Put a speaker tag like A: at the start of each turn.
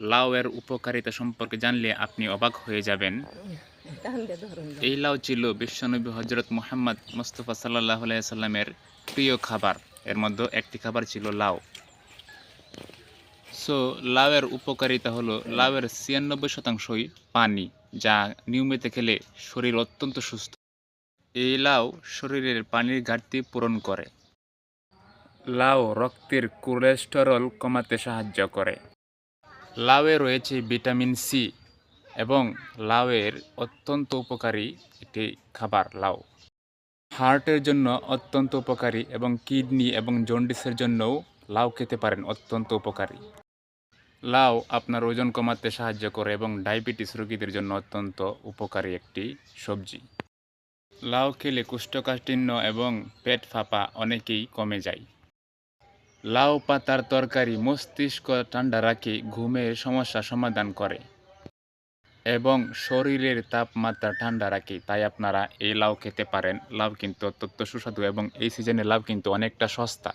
A: লাউ এর উপকারিতা সম্পর্কে জানলে আপনি অবাক হয়ে যাবেন। এই লাউ ছিল বিশ্বনবী হযরত মুহাম্মদ মুস্তাফা সাল্লাল্লাহু আলাইহি সাল্লামের প্রিয় খাবার। এর মধ্যে একটি খাবার ছিল লাউ। সো লাউয়ের উপকারিতা হলো লাউয়ের ৯৬% পানি, যা নিয়মিত খেলে শরীর অত্যন্ত সুস্থ। এই লাউ শরীরের পানির ঘাটতি পূরণ করে। লাউ রক্তের কোলেস্টেরল কমাতে সাহায্য করে। লাউয়ে রয়েছে ভিটামিন সি এবং লাউয়ের অত্যন্ত উপকারী একটি খাবার লাউ। হার্টের জন্য অত্যন্ত উপকারী এবং কিডনি এবং জন্ডিসের জন্যও লাউ খেতে পারেন, অত্যন্ত উপকারী। লাউ আপনার ওজন কমাতে সাহায্য করে এবং ডায়াবেটিস রোগীদের জন্য অত্যন্ত উপকারী একটি সবজি। লাউ খেলে কোষ্ঠকাঠিন্য এবং পেট ফাঁপা অনেকেই কমে যায়। লাউ পাতার তরকারি মস্তিষ্ক ঠান্ডা রাখে, ঘুমের সমস্যা সমাধান করে এবং শরীরের তাপমাত্রা ঠান্ডা রাখে। তাই আপনারা এই লাউ খেতে পারেন। লাউ কিন্তু অত্যন্ত সুস্বাদু এবং এই সিজনে লাউ কিন্তু অনেকটা সস্তা।